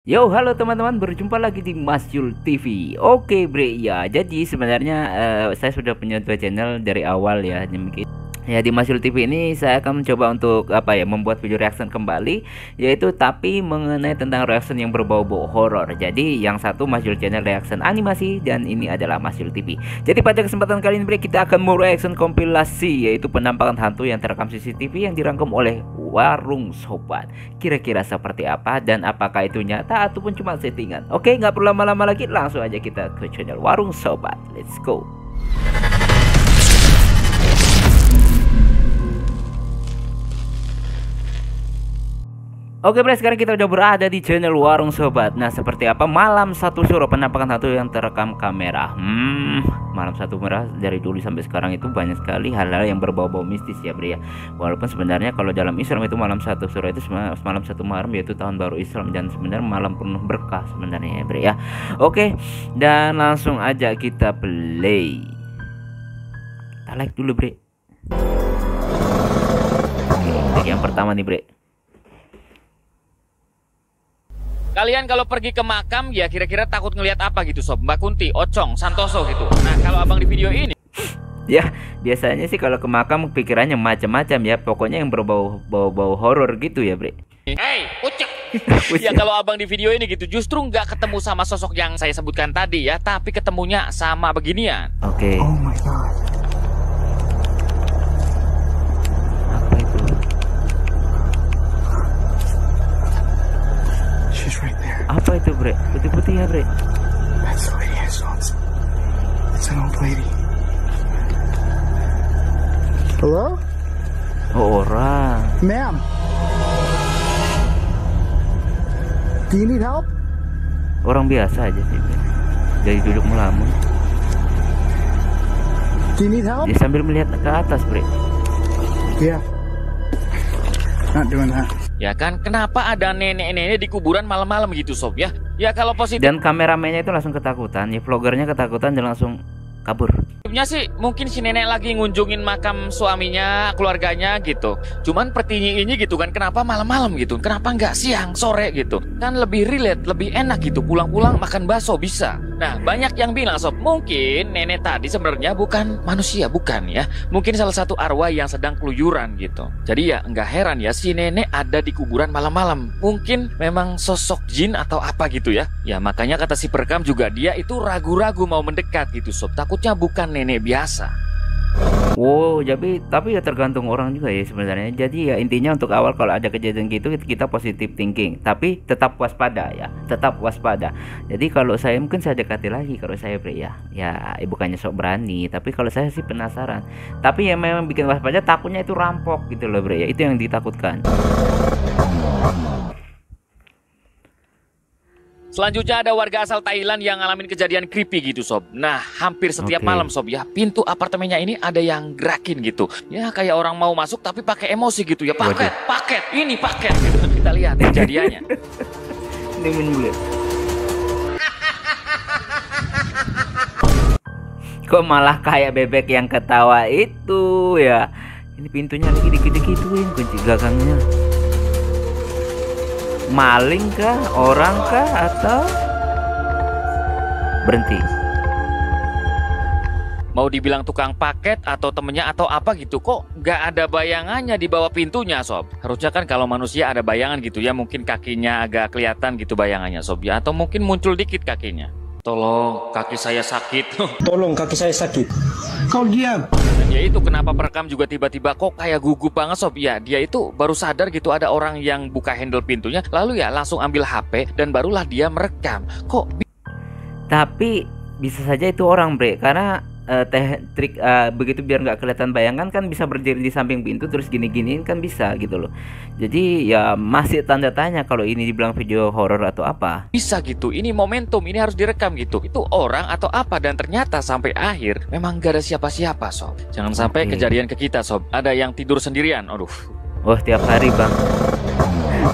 Yo, halo teman-teman, berjumpa lagi di Mas Yul TV. Oke, Bre, ya. Jadi sebenarnya saya sudah punya dua channel dari awal ya. Ya, di Mas Yul TV ini saya akan mencoba untuk membuat video reaction kembali, yaitu tapi mengenai tentang reaction yang berbau-bau horor. Jadi yang satu Mas Yul channel reaction animasi dan ini adalah Mas Yul TV. Jadi pada kesempatan kali ini, Bre, kita akan mereaction kompilasi, yaitu penampakan hantu yang terekam CCTV yang dirangkum oleh Warung Sobat. Kira-kira seperti apa dan apakah itu nyata ataupun cuma settingan? Oke, nggak perlu lama-lama lagi, langsung aja kita ke channel Warung Sobat. Let's go. Oke, Bre, sekarang kita udah berada di channel Warung Sobat. Nah, seperti apa malam satu suruh penampakan hantu yang terekam kamera? Malam satu merah dari dulu sampai sekarang itu banyak sekali hal-hal yang berbau-bau mistis ya, Bre ya. Walaupun sebenarnya kalau dalam Islam itu malam satu suruh itu malam satu Muharram, yaitu tahun baru Islam, dan sebenarnya malam penuh berkah sebenarnya ya, Bre ya. Oke, dan langsung aja kita play. Kita like dulu, Bre. Oke, yang pertama nih, Bre. Kalian kalau pergi ke makam ya kira-kira takut ngelihat apa gitu, Sob? Mbak Kunti, Ocong, Santoso gitu. Nah, kalau abang di video ini ya, biasanya sih kalau ke makam pikirannya macam-macam ya. Pokoknya yang berbau-bau horor gitu ya, Bre. Hey, ucek. Ya kalau abang di video ini gitu justru nggak ketemu sama sosok yang saya sebutkan tadi ya, tapi ketemunya sama beginian. Oke. Oh my god. Apa itu? She's right there. Apa itu, Bre? Putih-putih ya, Bre? That's the lady I saw. It's an old lady. Hello? Oh, orang. Ma'am. Do you need help? Orang biasa aja sih, Bre. Dari duduk melamun. Do you need help? Dia sambil melihat ke atas, Bre. Yeah. Not doing that. Ya kan, kenapa ada nenek-nenek di kuburan malam-malam gitu, Sob ya? Ya kalau positif Dan kameramennya itu langsung ketakutan. Ya, vlogernya ketakutan dan langsung kabur. nya sih mungkin si nenek lagi ngunjungin makam suaminya, keluarganya gitu. Cuman pertinyiinnya gitu kan, kenapa malam-malam gitu? Kenapa nggak siang, sore gitu? Kan lebih relate, lebih enak gitu. Pulang-pulang makan bakso bisa. Nah, banyak yang bilang, Sob, mungkin nenek tadi sebenarnya bukan manusia, bukan ya. Mungkin salah satu arwah yang sedang keluyuran gitu. Jadi ya nggak heran ya si nenek ada di kuburan malam-malam. Mungkin memang sosok jin atau apa gitu ya. Ya makanya kata si perekam juga dia itu ragu-ragu mau mendekat gitu, Sob. Takutnya bukan nenek biasa. Wow, tapi ya tergantung orang juga ya sebenarnya. Jadi ya intinya untuk awal kalau ada kejadian gitu kita positif thinking, tapi tetap waspada ya, tetap waspada. Jadi kalau saya mungkin saya dekati lagi kalau saya, Bre ya. Ya, bukannya sok berani, tapi kalau saya sih penasaran. Tapi yang memang bikin waspada takutnya itu rampok gitu loh, Bre ya. Itu yang ditakutkan. Selanjutnya ada warga asal Thailand yang ngalamin kejadian creepy gitu, Sob. Nah, hampir setiap malam, Sob ya, pintu apartemennya ini ada yang gerakin gitu. Ya kayak orang mau masuk tapi pakai emosi gitu ya. Paket, ini paket gitu. Kita lihat kejadiannya. Ini menurut. Kok malah kayak bebek yang ketawa itu ya. Ini pintunya lagi dikit-dikituin kunci gagangnya. Maling kah? Orang kah? Atau berhenti? Mau dibilang tukang paket atau temennya atau apa gitu, kok nggak ada bayangannya di bawah pintunya, Sob. Harusnya kan kalau manusia ada bayangan gitu ya, mungkin kakinya agak kelihatan gitu bayangannya, Sob ya. Atau mungkin muncul dikit kakinya. Tolong, kaki saya sakit. Tolong, kaki saya sakit. Kau diam. Dan ya itu kenapa perekam juga tiba-tiba kok kayak gugup banget, Sob ya. Dia itu baru sadar gitu ada orang yang buka handle pintunya, lalu ya langsung ambil HP dan barulah dia merekam. Tapi bisa saja itu orang, Bre, karena trik begitu biar nggak kelihatan bayangan kan bisa berdiri di samping pintu terus gini-giniin kan bisa gitu loh. Jadi ya masih tanda tanya kalau ini dibilang video horor atau apa. Bisa gitu, ini momentum, ini harus direkam gitu. Itu orang atau apa, dan ternyata sampai akhir memang gak ada siapa-siapa, Sob. Jangan sampai kejadian ke kita, Sob. Ada yang tidur sendirian, aduh. Oh, tiap hari, Bang.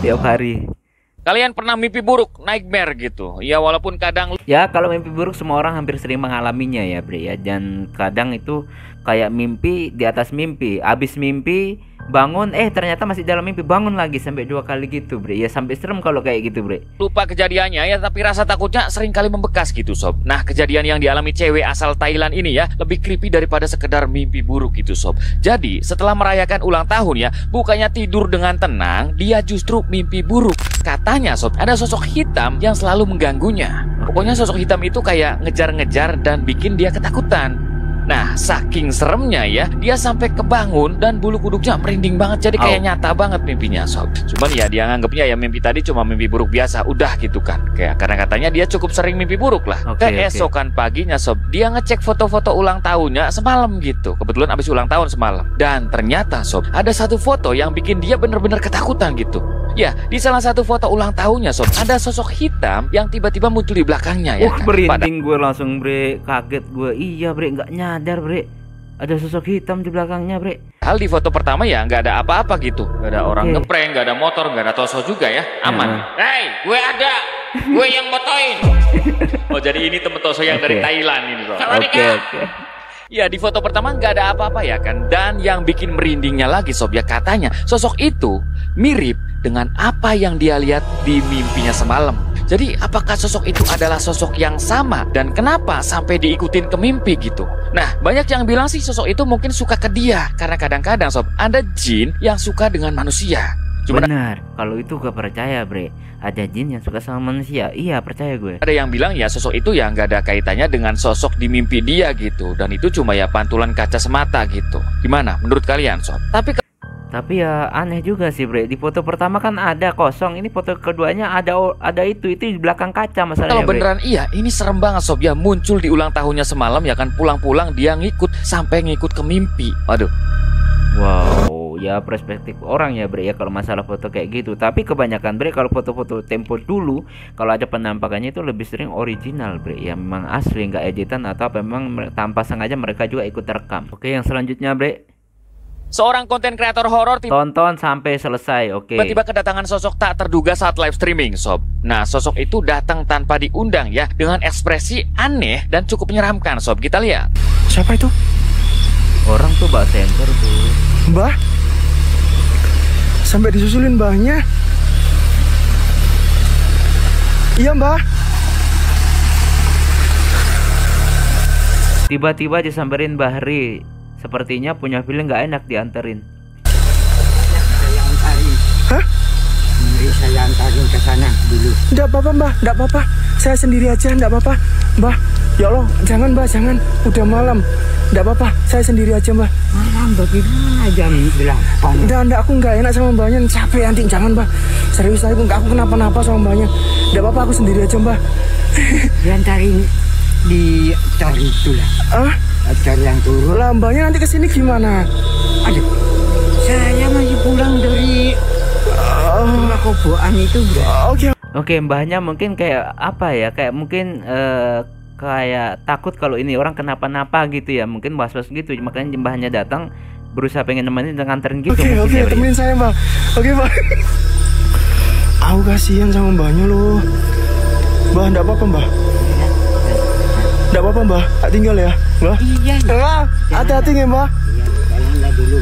Tiap hari. Kalian pernah mimpi buruk, nightmare gitu? Ya walaupun kadang Ya kalau mimpi buruk semua orang hampir sering mengalaminya ya, Bre ya. Dan kadang itu kayak mimpi di atas mimpi. Abis mimpi bangun ternyata masih dalam mimpi, bangun lagi sampai 2 kali gitu bre. Ya sampai serem kalau kayak gitu bre. Lupa kejadiannya ya, tapi rasa takutnya sering kali membekas gitu sob. Nah, kejadian yang dialami cewek asal Thailand ini ya lebih creepy daripada sekedar mimpi buruk gitu sob. Jadi setelah merayakan ulang tahun ya, bukannya tidur dengan tenang, dia justru mimpi buruk. Katanya sob, ada sosok hitam yang selalu mengganggunya. Pokoknya sosok hitam itu kayak ngejar-ngejar dan bikin dia ketakutan. Nah, saking seremnya ya, dia sampai kebangun dan bulu kuduknya merinding banget. Jadi kayak nyata banget mimpinya sob. Cuman ya dia nganggapnya ya mimpi tadi cuma mimpi buruk biasa, udah gitu kan. Kayak karena katanya dia cukup sering mimpi buruk lah. Keesokan paginya sob, dia ngecek foto-foto ulang tahunnya semalam gitu. Kebetulan abis ulang tahun semalam. Dan ternyata sob, ada satu foto yang bikin dia bener-bener ketakutan gitu. Ya, di salah satu foto ulang tahunnya sob, ada sosok hitam yang tiba-tiba muncul di belakangnya ya. Merinding gue langsung bre, kaget gue. Iya bre, nggak nyadar bre, ada sosok hitam di belakangnya bre. Hal di foto pertama ya nggak ada apa-apa gitu, nggak ada orang ngeprank, nggak ada motor, nggak ada Toso juga ya, aman. Hey, gue ada, gue yang motoin. Oh jadi ini temen Toso yang dari Thailand ini sob. Oke. Ya di foto pertama nggak ada apa-apa ya kan. Dan yang bikin merindingnya lagi sob ya, katanya sosok itu mirip dengan apa yang dia lihat di mimpinya semalam. Jadi apakah sosok itu adalah sosok yang sama? Dan kenapa sampai diikutin ke mimpi gitu? Nah banyak yang bilang sih sosok itu mungkin suka ke dia. Karena kadang-kadang sob, ada jin yang suka dengan manusia. Benar, kalau itu gak percaya bre, ada jin yang suka sama manusia. Iya percaya gue. Ada yang bilang ya sosok itu ya nggak ada kaitannya dengan sosok di mimpi dia gitu. Dan itu cuma ya pantulan kaca semata gitu. Gimana menurut kalian sob? Tapi ya aneh juga sih bre, di foto pertama kan ada kosong, ini foto keduanya ada itu di belakang kaca masalahnya. Kalau beneran iya, ini serem banget sob ya, muncul di ulang tahunnya semalam ya kan, pulang-pulang dia sampai ngikut ke mimpi. Waduh. Wow, ya perspektif orang ya bre ya kalau masalah foto kayak gitu. Tapi kebanyakan bre kalau foto-foto tempo dulu, kalau ada penampakannya itu lebih sering original bre, ya memang asli nggak editan atau memang tanpa sengaja mereka juga ikut rekam. Oke, yang selanjutnya bre. Seorang konten kreator horor tonton sampai selesai, tiba-tiba kedatangan sosok tak terduga saat live streaming sob. Nah sosok itu datang tanpa diundang ya, dengan ekspresi aneh dan cukup menyeramkan sob. Kita lihat. Siapa itu? Orang tuh Mbak Center tuh. Mbah? Sampai disusulin mbahnya. Iya mbah. Tiba-tiba disamperin Bahri. Sepertinya punya feeling nggak enak dianterin. Saya antarin. Hah? Mari saya antarin ke sana dulu. Nggak apa-apa mbah, nggak apa-apa. Saya sendiri aja, nggak apa-apa. Mbah, ya Allah, jangan mbah, jangan. Udah malam. Nggak apa-apa, saya sendiri aja mbah. Malam bagaimana jam 8? Nggak, aku nggak enak sama mbahnya. Capek nanti, jangan mbah. Serius aku kenapa-napa sama mbahnya. Nggak apa-apa, aku sendiri aja mbah. Diantarin di cor itu lah. Cor yang turun. Lah mbahnya nanti kesini gimana? Aduh, saya masih pulang dari rumah koboan itu bro. Oke, mbahnya mungkin kayak apa ya, kayak mungkin kayak takut kalau ini orang kenapa-napa gitu ya, mungkin was-was gitu, makanya mbahnya datang berusaha pengen nemenin dan nganterin gitu. Oke, temenin saya mbah. Oke mbah. Aku kasihan sama mbahnya loh. Mbah, enggak apa-apa mbah. Enggak apa-apa mbah, tak tinggal ya mbah. Iya. Hati-hati ya mbah. Jalanlah dulu.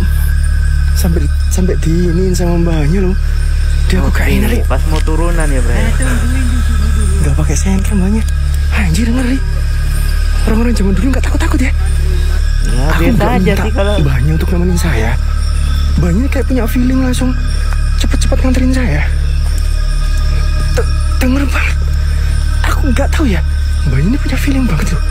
Sampai diinin sama mbahnya loh. Dia kok gak enak. Pas mau turunan ya bre. Gak pakai senter mbahnya. Anjir ngeri. Orang-orang zaman dulu gak takut-takut ya. Ya aku biasa aja sih kalau mbahnya untuk nemenin saya. Mbahnya kayak punya feeling langsung cepet-cepet nganterin saya. Denger banget. Aku gak tahu ya, mbahnya ini punya feeling banget loh.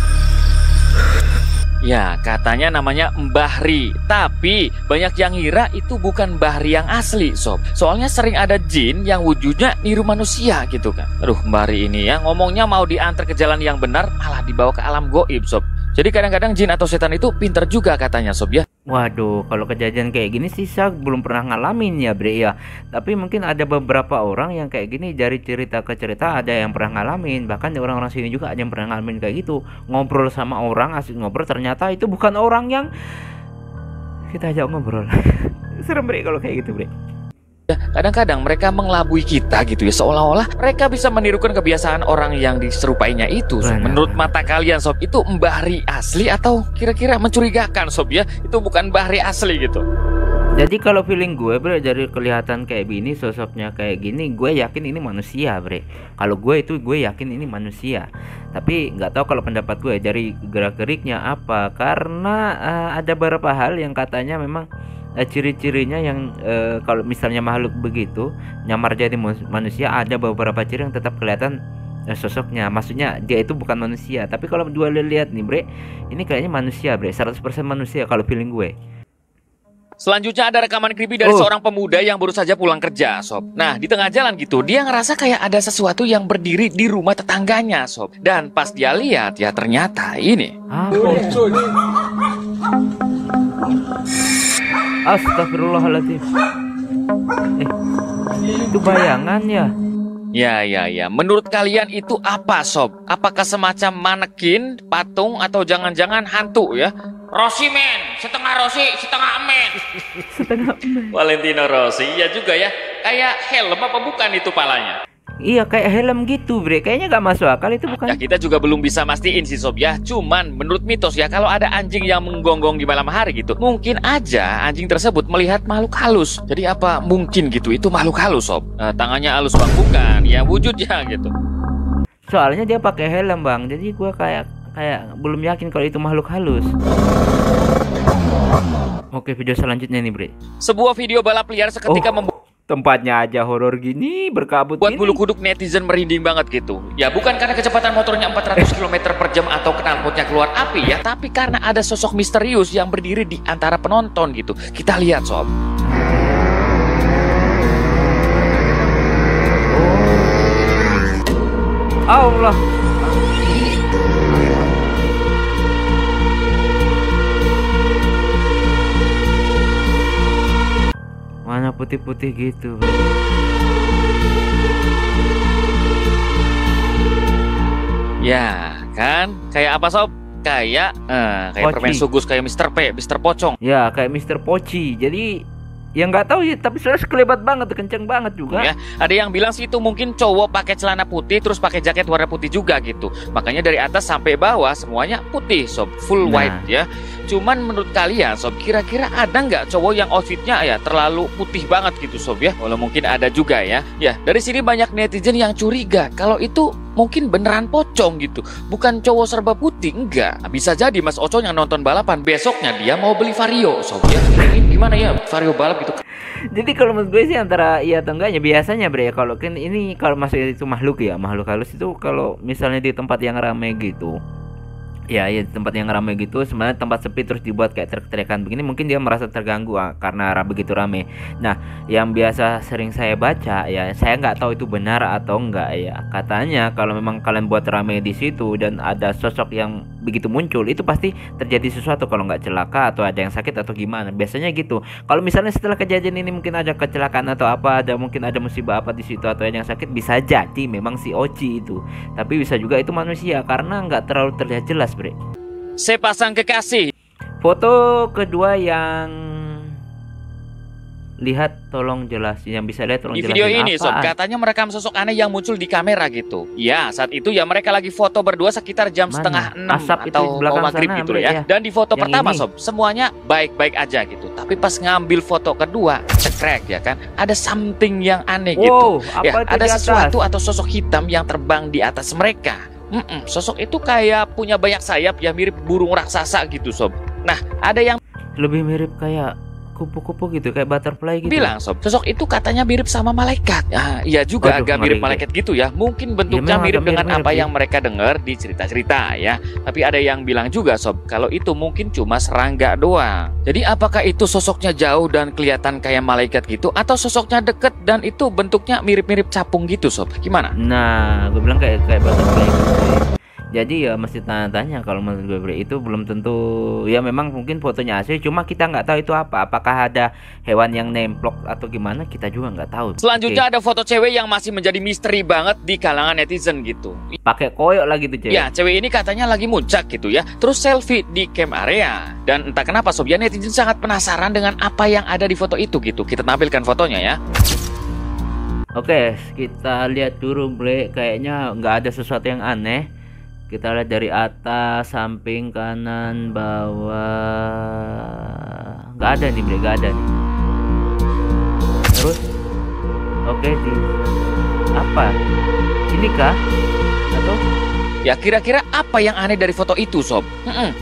Ya, katanya namanya Mbah Ri. Tapi banyak yang ngira itu bukan Mbah Ri yang asli, sob. Soalnya sering ada jin yang wujudnya niru manusia gitu kan. Aduh, Mbah Ri ini ya ngomongnya mau diantar ke jalan yang benar, malah dibawa ke alam goib, sob. Jadi kadang-kadang jin atau setan itu pinter juga katanya, sob ya. Waduh, kalau kejadian kayak gini sih saya belum pernah ngalamin ya bre ya. Tapi mungkin ada beberapa orang yang kayak gini, dari cerita ke cerita ada yang pernah ngalamin. Bahkan orang-orang sini juga ada yang pernah ngalamin kayak gitu. Ngobrol sama orang, asik ngobrol, ternyata itu bukan orang yang kita ajak ngobrol. Serem bre kalau kayak gitu bre. Ya, kadang-kadang mereka mengelabui kita gitu ya, seolah-olah mereka bisa menirukan kebiasaan orang yang diserupainya itu. Sob. Menurut mata kalian sob, itu Mbah Ri asli atau kira-kira mencurigakan sob ya? Itu bukan Mbah Ri asli gitu. Jadi kalau feeling gue bre, dari kelihatan kayak gini, sosoknya kayak gini, gue yakin ini manusia bre. Kalau gue itu gue yakin ini manusia. Tapi nggak tahu kalau pendapat gue dari gerak-geriknya apa, karena ada beberapa hal yang katanya memang ciri-cirinya yang kalau misalnya makhluk begitu nyamar jadi manusia, ada beberapa ciri yang tetap kelihatan sosoknya. Maksudnya dia itu bukan manusia. Tapi kalau gue lihat nih bre, ini kayaknya manusia bre, 100% manusia kalau feeling gue. Selanjutnya ada rekaman creepy dari seorang pemuda yang baru saja pulang kerja, sob. Nah, di tengah jalan gitu, dia ngerasa kayak ada sesuatu yang berdiri di rumah tetangganya, sob. Dan pas dia lihat, ya ternyata ini. Astagfirullahaladzim. Itu bayangan ya? Ya. Menurut kalian itu apa, sob? Apakah semacam manekin, patung, atau jangan-jangan hantu ya? Rossi men, setengah Rossi, setengah men. Valentino Rossi, iya juga ya. Kayak helm apa bukan itu palanya? Iya kayak helm gitu bre, kayaknya gak masuk akal itu bukan. Ya kita juga belum bisa mastiin sih sob ya. Cuman menurut mitos ya, kalau ada anjing yang menggonggong di malam hari gitu, mungkin aja anjing tersebut melihat makhluk halus. Jadi apa mungkin gitu itu makhluk halus sob? Tangannya halus bang, bukan ya wujudnya gitu. Soalnya dia pakai helm bang, jadi gua kayak belum yakin kalau itu makhluk halus. Oke, video selanjutnya nih bre. Sebuah video balap liar seketika membuat tempatnya aja horor gini, berkabut buat gini. bulu kuduk netizen merinding banget gitu. Ya bukan karena kecepatan motornya 400 km per jam atau knalpotnya keluar api ya, tapi karena ada sosok misterius yang berdiri di antara penonton gitu. Kita lihat sob. Allah. Mana putih-putih gitu. Ya kan, kayak apa sob? Kayak permen sugus, kayak Mr. P, Mr. Pocong. Ya kayak Mr. Poci. Jadi ya nggak tahu ya, tapi sudah sekelebat banget, kenceng banget juga. Ya, ada yang bilang sih itu mungkin cowok pakai celana putih terus pakai jaket warna putih juga gitu. Makanya dari atas sampai bawah semuanya putih sob, full white ya. Cuman menurut kalian sob, kira-kira ada nggak cowok yang outfitnya ya terlalu putih banget gitu sob ya? Walau mungkin ada juga ya. Ya dari sini banyak netizen yang curiga kalau itu mungkin beneran pocong gitu, bukan cowok serba putih. Enggak, bisa jadi Mas Ocon yang nonton balapan besoknya dia mau beli Vario sob ya. Ini gimana ya Vario balap gitu. Jadi kalau menurut gue sih antara iya atau enggaknya, biasanya bre, kalau kan ini kalau masuk itu makhluk ya, makhluk halus itu kalau misalnya di tempat yang ramai gitu. Ya di tempat yang ramai gitu, sebenarnya tempat sepi terus dibuat kayak teriak-teriakan begini, mungkin dia merasa terganggu karena begitu ramai. Nah, yang biasa sering saya baca ya, saya nggak tahu itu benar atau enggak ya. Katanya kalau memang kalian buat ramai di situ dan ada sosok yang begitu muncul, itu pasti terjadi sesuatu, kalau nggak celaka atau ada yang sakit atau gimana. Biasanya gitu. Kalau misalnya setelah kejadian ini mungkin ada kecelakaan atau apa, mungkin ada musibah apa di situ atau ada yang sakit, bisa jadi memang si Oci itu. Tapi bisa juga itu manusia karena nggak terlalu terlihat jelas. Sepasang kekasih. Foto kedua yang lihat tolong jelas, yang bisa lihat tolong di jelasin. video ini sob, apaan? katanya merekam sosok aneh yang muncul di kamera gitu. Ya saat itu ya mereka lagi foto berdua sekitar jam setengah 6 atau mau maghrib gitu ya. Dan di foto pertama sob, semuanya baik-baik aja gitu. Tapi pas ngambil foto kedua, cekrek ya kan, ada something yang aneh gitu. Ya, ada sesuatu atau sosok hitam yang terbang di atas mereka. Sosok itu kayak punya banyak sayap ya, mirip burung raksasa gitu sob. Nah ada yang lebih mirip kayak kupu-kupu gitu, kayak butterfly gitu. Bilang sob, sosok itu katanya mirip sama malaikat. Iya juga agak mirip malaikat gitu ya. Mungkin bentuknya mirip dengan apa yang mereka dengar di cerita-cerita ya. Tapi ada yang bilang juga sob, kalau itu mungkin cuma serangga doang. Jadi apakah itu sosoknya jauh dan kelihatan kayak malaikat gitu, atau sosoknya deket dan itu bentuknya mirip-mirip capung gitu sob? Gimana? Nah, gue bilang kayak butterfly gitu. Jadi ya mesti tanya-tanya, kalau menurut gue itu belum tentu ya, memang mungkin fotonya asli, cuma kita nggak tahu itu apa, apakah ada hewan yang nemplok atau gimana, kita juga nggak tahu. Selanjutnya ada foto cewek yang masih menjadi misteri banget di kalangan netizen gitu. Pakai koyok lagi tuh cewek. Ya cewek ini katanya lagi muncak gitu ya, terus selfie di camp area. Dan entah kenapa sob ya, netizen sangat penasaran dengan apa yang ada di foto itu gitu. Kita tampilkan fotonya ya. Oke, kita lihat dulu bre, kayaknya nggak ada sesuatu yang aneh. Kita lihat dari atas, samping, kanan, bawah. Nggak ada nih bre, nggak ada nih. Terus oke di apa? Ini kah? Atau Ya kira-kira apa yang aneh dari foto itu, Sob?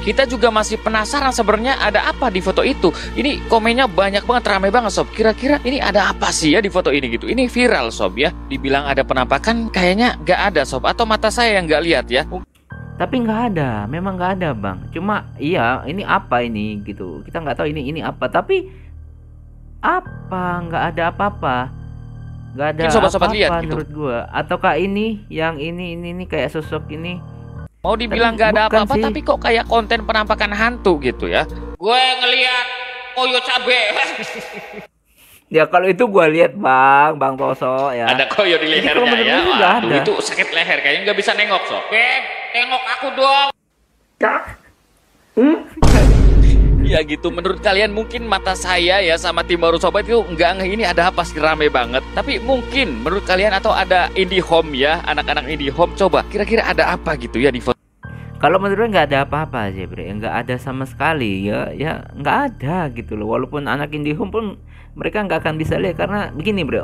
Kita juga masih penasaran sebenarnya ada apa di foto itu. Ini komennya banyak banget, ramai banget, Sob. Kira-kira ini ada apa sih ya di foto ini gitu? Ini viral, Sob ya. Dibilang ada penampakan, kayaknya nggak ada, Sob. Atau mata saya yang nggak lihat ya. tapi nggak ada, memang nggak ada bang. Cuma iya ini apa ini gitu. Kita nggak tahu ini apa. Tapi apa? Nggak ada apa-apa. Nggak ada Mungkin sobat-sobat lihat apa-apa gitu. menurut gua. Ataukah ini yang ini kayak sosok ini? Mau dibilang Tapi nggak ada bukan apa-apa, sih. tapi kok kayak konten penampakan hantu gitu ya. Gue ngelihat koyo cabe. Ya kalau itu gua lihat bang Toso ya. Ada koyo di Jadi kalau lehernya menurut ya. gua nggak Waduh, ada. itu sakit leher, kayaknya nggak bisa nengok, Sob. Beb, tengok aku dong. Ya gitu, menurut kalian mungkin mata saya ya sama tim baru sobat itu nggak ngeh ini ada apa sih, rame banget. Tapi mungkin menurut kalian atau ada indie home ya, anak-anak indie home, coba kira-kira ada apa gitu ya di foto. Kalau menurut gue nggak ada apa-apa aja bre, nggak ada sama sekali ya nggak ada gitu loh. Walaupun anak IndiHome pun mereka nggak akan bisa lihat karena begini bre,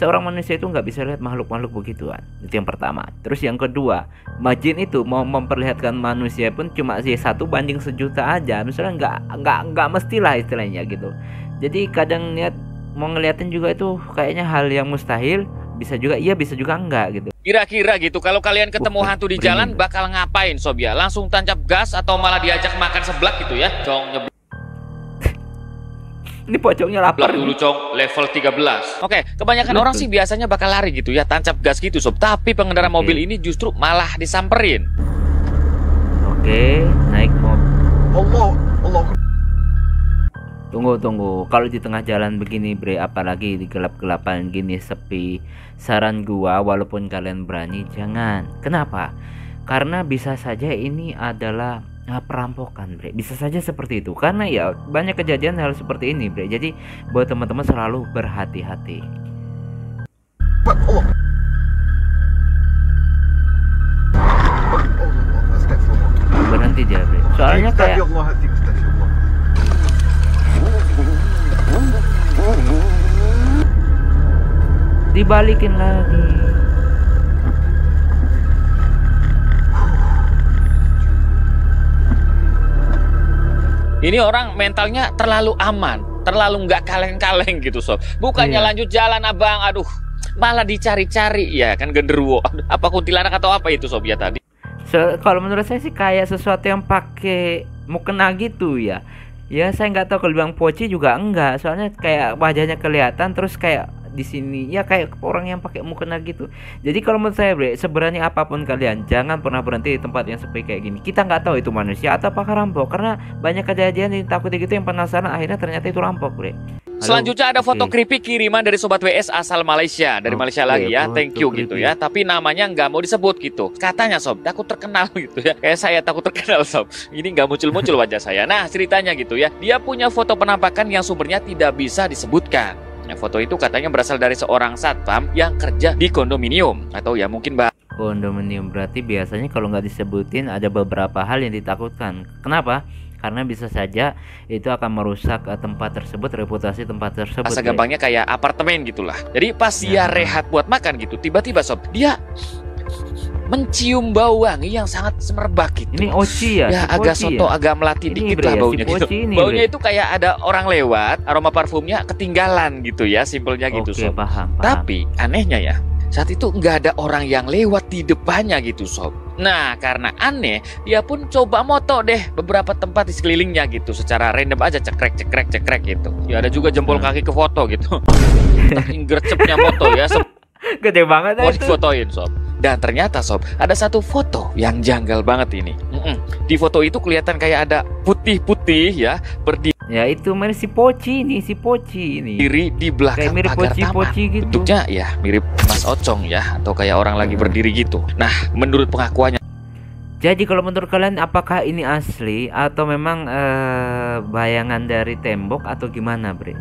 seorang manusia itu nggak bisa lihat makhluk-makhluk begituan. Itu yang pertama. Terus yang kedua, Majin itu mau memperlihatkan manusia pun cuma sih 1:1.000.000 aja. Misalnya nggak mestilah istilahnya gitu. Jadi kadang niat mau ngeliatin juga itu kayaknya hal yang mustahil. Bisa juga iya, bisa juga enggak gitu. Kira-kira gitu, kalau kalian ketemu Wah, hantu di merinding. jalan bakal ngapain, Sob ya? Langsung tancap gas atau malah diajak makan seblak gitu ya? Cong, nyeblak Ini pocongnya lapar. dulu, Cong, level 13. Oke, kebanyakan Betul. orang sih biasanya bakal lari gitu ya, tancap gas gitu, Sob. Tapi pengendara Oke. mobil ini justru malah disamperin. Oke, naik mobil. Allah. Tunggu. Kalau di tengah jalan begini bre, apalagi di gelap-gelapan gini sepi, saran gua walaupun kalian berani jangan. Kenapa? Karena bisa saja ini adalah perampokan bre. Bisa saja seperti itu. Karena ya banyak kejadian hal seperti ini bre. Jadi buat teman-teman selalu berhati-hati. Berhenti dia bre. Soalnya kayak dibalikin lagi. Ini orang mentalnya terlalu aman, terlalu nggak kaleng-kaleng gitu, Sob. Bukannya Iya. lanjut jalan, abang, aduh, malah dicari-cari, ya kan genderuwo. Aduh, apa kuntilanak atau apa itu, Sob ya tadi? Kalau menurut saya sih kayak sesuatu yang pakai mukena gitu ya. Ya saya nggak tahu, kalau bilang poci juga enggak. Soalnya kayak wajahnya kelihatan terus kayak di sini ya kayak orang yang pakai mukena gitu. Jadi kalau menurut saya bre, seberani apapun kalian jangan pernah berhenti di tempat yang sepi kayak gini. Kita nggak tahu itu manusia atau apakah rampok, karena banyak kejadian yang takuti gitu yang penasaran akhirnya ternyata itu rampok bre. Halo? Selanjutnya ada foto Oke. creepy kiriman dari Sobat WS asal Malaysia. Dari Oke, Malaysia lagi ya, foto thank you gitu creepy. ya. Tapi namanya nggak mau disebut gitu. Katanya, Sob, takut terkenal gitu ya. Kayak saya takut terkenal, Sob. Ini nggak muncul-muncul wajah saya. Nah, ceritanya gitu ya. Dia punya foto penampakan yang sumbernya tidak bisa disebutkan. Nah, foto itu katanya berasal dari seorang satpam yang kerja di kondominium. Atau ya mungkin Kondominium berarti biasanya kalau nggak disebutin ada beberapa hal yang ditakutkan. Kenapa? Karena bisa saja itu akan merusak tempat tersebut, reputasi tempat tersebut. bahasa bre. gampangnya kayak apartemen gitulah. Jadi pas dia Ya. rehat buat makan gitu, tiba-tiba, Sob, dia mencium bau wangi yang sangat semerbak gitu. Ini Oci ya? Ya Si agak Poci soto, ya? agak melati Ini, dikit Bre, lah ya, baunya si gitu. Poci ini, Baunya Bre. itu kayak ada orang lewat, aroma parfumnya ketinggalan gitu ya, simpelnya gitu, Oke, Sob. paham. Tapi anehnya ya, saat itu nggak ada orang yang lewat di depannya gitu, Sob. Nah, karena aneh, dia pun coba moto deh beberapa tempat di sekelilingnya gitu, secara random aja, cekrek gitu. Ya ada juga jempol kaki ke foto gitu. Saking gercepnya moto ya, Gede banget mau itu. difotoin, Sob. Dan ternyata, Sob, ada satu foto yang janggal banget ini. Di foto itu kelihatan kayak ada putih-putih ya, berdiri Ya itu mirip si Poci ini, di belakang Kayak mirip pagar taman. poci-poci gitu. Bentuknya ya mirip Mas Ocong ya, atau kayak orang lagi berdiri gitu. Nah, menurut pengakuannya, Jadi kalau menurut kalian apakah ini asli atau memang bayangan dari tembok atau gimana, Bre?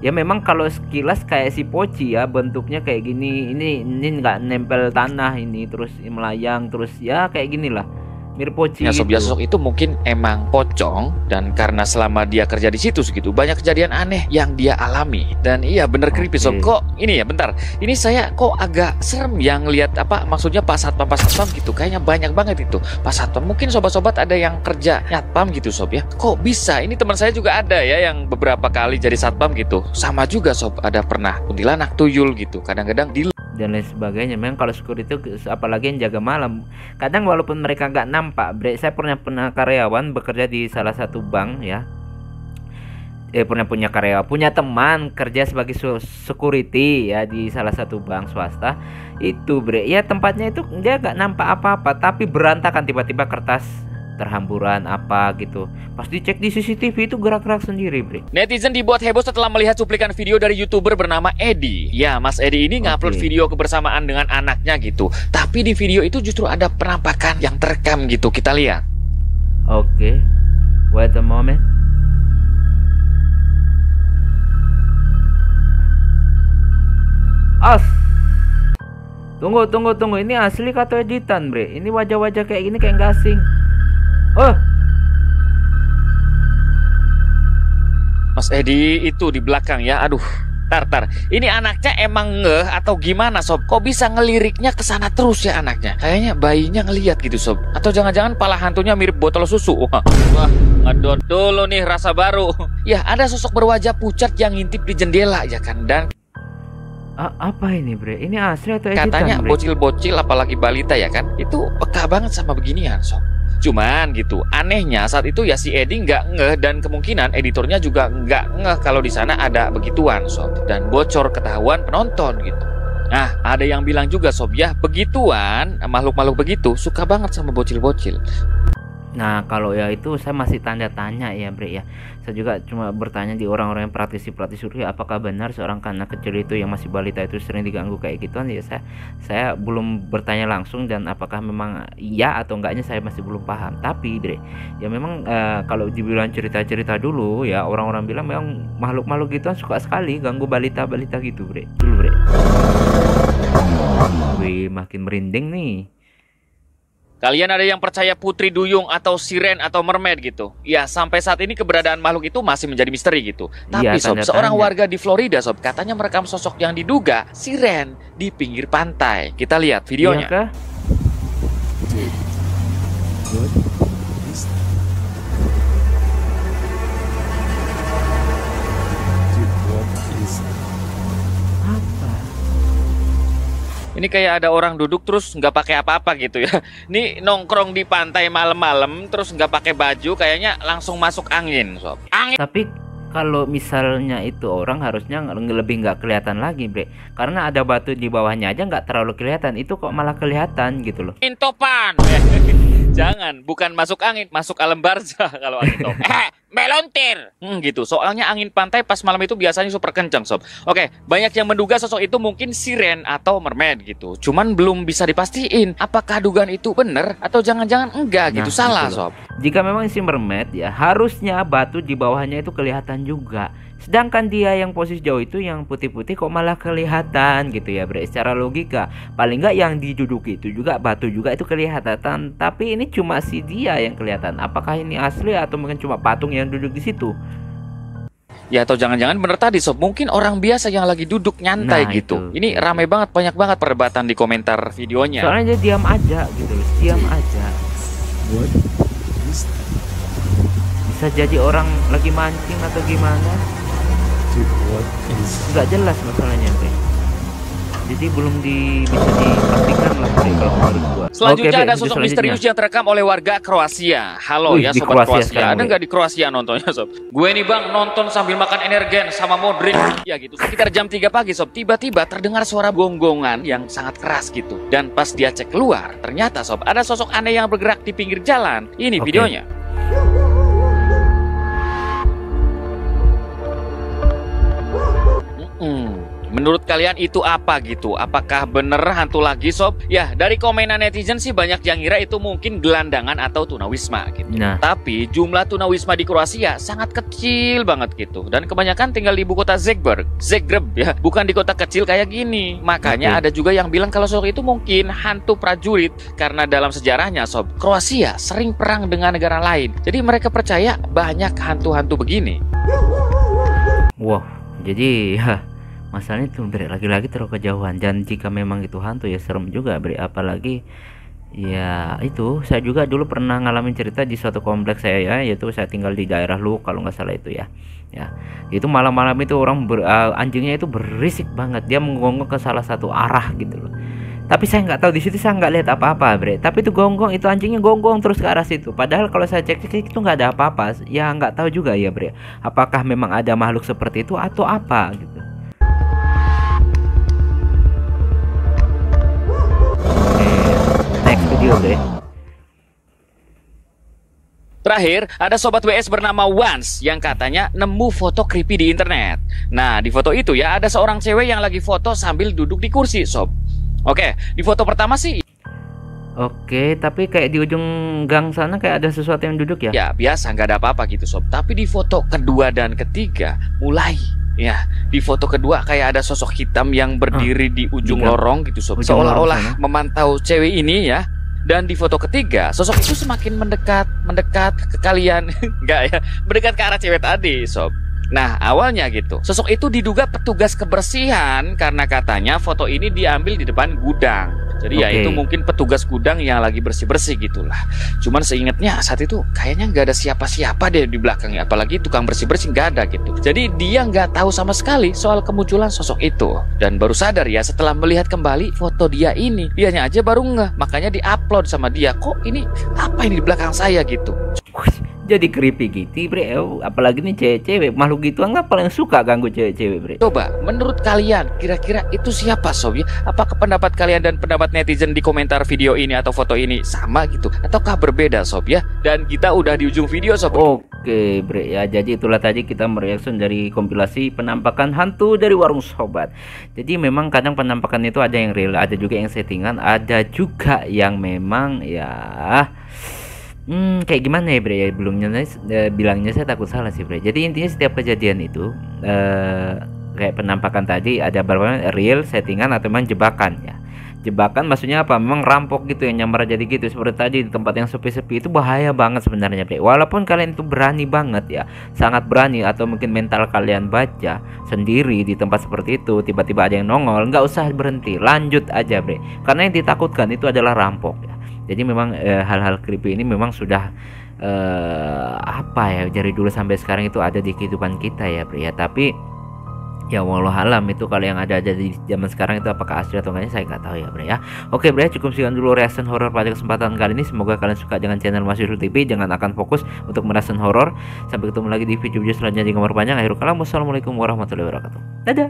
Ya memang kalau sekilas kayak si Poci ya, bentuknya kayak gini. Ini nggak nempel tanah ini, terus melayang terus ya kayak gini lah. mirip poci Ya sob, gitu. ya sosok itu mungkin emang pocong, dan karena selama dia kerja di situ segitu banyak kejadian aneh yang dia alami. Dan iya bener creepy sob. Kok ini ya bentar, ini saya kok agak serem yang lihat apa maksudnya pas satpam gitu, kayaknya banyak banget itu pas satpam. Mungkin sobat-sobat ada yang kerja satpam gitu sob ya. Kok bisa? Ini teman saya juga ada ya yang beberapa kali jadi satpam gitu. Sama juga sob, ada pernah kuntilanak, tuyul gitu. Kadang-kadang di dan lain sebagainya. Memang kalau security itu apalagi yang jaga malam, kadang walaupun mereka nggak nampak, saya pernah karyawan bekerja di salah satu bank ya, pernah punya teman kerja sebagai security ya di salah satu bank swasta itu ya, tempatnya itu dia nggak nampak apa-apa tapi berantakan, tiba-tiba kertas terhamburan apa gitu. Pas dicek di CCTV itu gerak-gerak sendiri, Netizen dibuat heboh setelah melihat cuplikan video dari YouTuber bernama Edi. Ya, Mas Edi ini ngupload video kebersamaan dengan anaknya gitu. Tapi di video itu justru ada penampakan yang terekam gitu. Kita lihat. Oke. Wait a moment. Tunggu. Ini asli atau editan, Bre? Ini wajah-wajah kayak gini kayak nggak asing. Mas Edi itu di belakang ya. Aduh, tar. Ini anaknya emang ngeh atau gimana sob? Kok bisa ngeliriknya ke sana terus ya anaknya? Kayaknya bayinya ngelihat gitu sob. Atau jangan-jangan pala hantunya mirip botol susu. Wah, ngedot dulu nih rasa baru. Ya, ada sosok berwajah pucat yang ngintip di jendela ya kan. Dan apa ini, Bre? Ini asli atau editan, katanya Bre? bocil-bocil apalagi balita ya kan, itu peka banget sama beginian sob. Cuman gitu, anehnya saat itu ya si Edi nggak ngeh, dan kemungkinan editornya juga nggak ngeh kalau di sana ada begituan sob, dan bocor ketahuan penonton gitu. Nah, ada yang bilang juga sob ya, begituan makhluk-makhluk begitu suka banget sama bocil-bocil. Nah, kalau ya itu saya masih tanda-tanya ya, Bre ya. Saya juga cuma bertanya di orang-orang yang praktisi surya, apakah benar seorang anak kecil itu yang masih balita itu sering diganggu kayak gituan ya. Saya belum bertanya langsung, dan apakah memang iya atau enggaknya saya masih belum paham. Tapi, Bre, ya memang kalau dibilang cerita-cerita dulu ya, orang-orang bilang memang makhluk-makhluk gituan suka sekali ganggu balita-balita gitu, Bre. Dulu, Bre. Wih, makin merinding nih. Kalian ada yang percaya putri duyung atau siren atau mermaid gitu? Ya, sampai saat ini keberadaan makhluk itu masih menjadi misteri gitu. Tapi sob, seorang warga di Florida sob, katanya merekam sosok yang diduga siren di pinggir pantai. Kita lihat videonya. Iya kah? Ini kayak ada orang duduk terus nggak pakai apa-apa gitu ya. Ini nongkrong di pantai malam-malam terus nggak pakai baju, kayaknya langsung masuk angin sob. Angin. Tapi kalau misalnya itu orang harusnya lebih nggak kelihatan lagi, Bre, karena ada batu di bawahnya aja nggak terlalu kelihatan, itu kok malah kelihatan gitu loh. Topan. Jangan, bukan masuk angin, masuk alam barzah kalau angin top. Melontir. Gitu. Soalnya angin pantai pas malam itu biasanya super kencang, sob. Oke, banyak yang menduga sosok itu mungkin siren atau mermaid gitu. Cuman belum bisa dipastiin apakah dugaan itu benar atau jangan-jangan enggak gitu. Salah, gitu loh. sob. Jika memang si mermaid ya, harusnya batu di bawahnya itu kelihatan juga. Sedangkan dia yang posisi jauh itu yang putih-putih kok malah kelihatan gitu ya, Bre. Secara logika paling nggak yang diduduki itu juga batu juga itu kelihatan, tapi ini cuma si dia yang kelihatan. Apakah ini asli atau mungkin cuma patung yang duduk di situ? Ya, atau jangan-jangan bener tadi sob, mungkin orang biasa yang lagi duduk nyantai gitu. Ini ramai banget, banyak banget perdebatan di komentar videonya. Soalnya dia diam aja gitu loh, diam aja. Bisa jadi orang lagi mancing atau gimana? Nggak jelas masalahnya, Bre. Jadi belum bisa dipastikan lah, Bre, kalau menurut gua. Selanjutnya ada sosok misterius yang terekam oleh warga Kroasia. Halo ya sobat Kroasia, ada nggak di Kroasia nontonnya sob? Gue nih bang nonton sambil makan energen sama Modric. Ya gitu, sekitar jam 3 pagi sob, tiba-tiba terdengar suara gonggongan yang sangat keras gitu. Dan pas dia cek keluar, ternyata sob ada sosok aneh yang bergerak di pinggir jalan. Ini videonya. Menurut kalian itu apa gitu? Apakah bener hantu lagi sob? Ya dari komenan netizen sih banyak yang ngira itu mungkin gelandangan atau tunawisma gitu. Nah, Tapi jumlah tunawisma di Kroasia sangat kecil banget gitu. Dan kebanyakan tinggal di ibu kota Zagreb ya, bukan di kota kecil kayak gini. Makanya ada juga yang bilang kalau sosok itu mungkin hantu prajurit. Karena dalam sejarahnya sob, Kroasia sering perang dengan negara lain. Jadi mereka percaya banyak hantu-hantu begini. wah, jadi ya masalahnya itu Bre, lagi-lagi terlalu kejauhan. Dan jika memang itu hantu ya serem juga Bre, apalagi ya itu saya juga dulu pernah ngalamin cerita di suatu kompleks saya ya, yaitu saya tinggal di daerah Lu kalau nggak salah itu ya. Ya, itu malam-malam itu orang anjingnya itu berisik banget, dia menggonggong ke salah satu arah gitu loh. Tapi saya nggak tahu, di situ saya nggak lihat apa-apa Bre, tapi itu gonggong, itu anjingnya gonggong terus ke arah situ. Padahal kalau saya cek itu nggak ada apa-apa. Ya nggak tahu juga ya Bre, apakah memang ada makhluk seperti itu atau apa gitu. Next video Bre. Terakhir, ada sobat WS bernama Wans yang katanya nemu foto creepy di internet. Nah, di foto itu ya ada seorang cewek yang lagi foto sambil duduk di kursi, sob. Oke, di foto pertama sih Oke, tapi kayak di ujung gang sana kayak ada sesuatu yang duduk ya? ya biasa, nggak ada apa-apa gitu, sob. Tapi di foto kedua dan ketiga mulai ya, di foto kedua kayak ada sosok hitam yang berdiri di ujung lorong gitu, sob. Ujung lorong Seolah-olah sana. memantau cewek ini ya. Dan di foto ketiga, sosok itu semakin mendekat ke kalian. Enggak ya, mendekat ke arah cewek tadi, sob. Nah, awalnya gitu, sosok itu diduga petugas kebersihan karena katanya foto ini diambil di depan gudang. Jadi ya itu mungkin petugas gudang yang lagi bersih-bersih gitulah. Cuman seingatnya saat itu kayaknya nggak ada siapa-siapa deh di belakangnya, apalagi tukang bersih-bersih nggak ada gitu. Jadi dia nggak tahu sama sekali soal kemunculan sosok itu. Dan baru sadar ya setelah melihat kembali foto dia ini. Dianya aja baru ngeh, makanya di-upload sama dia. Kok ini apa ini di belakang saya gitu. Jadi creepy gitu Bre, apalagi nih cewek-cewek, makhluk gitu nggak paling suka ganggu cewek-cewek Bre. Coba, menurut kalian, kira-kira itu siapa sob ya? Apakah pendapat kalian dan pendapat netizen di komentar video ini atau foto ini sama gitu? Ataukah berbeda sob ya? Dan kita udah di ujung video sob. Oke Bre ya, jadi itulah tadi kita mereaction dari kompilasi penampakan hantu dari warung sobat. Jadi memang kadang penampakan itu ada yang real, ada juga yang settingan, ada juga yang memang ya kayak gimana ya Bre ya, bilangnya saya takut salah sih Bre. Jadi intinya setiap kejadian itu kayak penampakan tadi ada beberapa real, settingan atau memang jebakan ya. Jebakan maksudnya apa? Memang rampok gitu yang nyamar jadi gitu. Seperti tadi di tempat yang sepi-sepi itu bahaya banget sebenarnya Bre. Walaupun kalian itu berani banget ya, sangat berani, atau mungkin mental kalian baja sendiri di tempat seperti itu, tiba-tiba ada yang nongol, nggak usah berhenti, lanjut aja Bre. Karena yang ditakutkan itu adalah rampok ya. Jadi memang hal-hal creepy ini memang sudah apa ya, dari dulu sampai sekarang itu ada di kehidupan kita ya Bre ya. Tapi ya wallahualam itu kalau yang ada di zaman sekarang itu apakah asli atau enggaknya saya nggak tahu ya Bre ya. Oke Bre, cukup sekian dulu reaction horor pada kesempatan kali ini. Semoga kalian suka dengan channel Mas Yusuf TV. Jangan akan fokus untuk mereaction horor. Sampai ketemu lagi di video selanjutnya di nomor panjang. Akhirul kalam, wassalamualaikum warahmatullahi wabarakatuh. Dadah.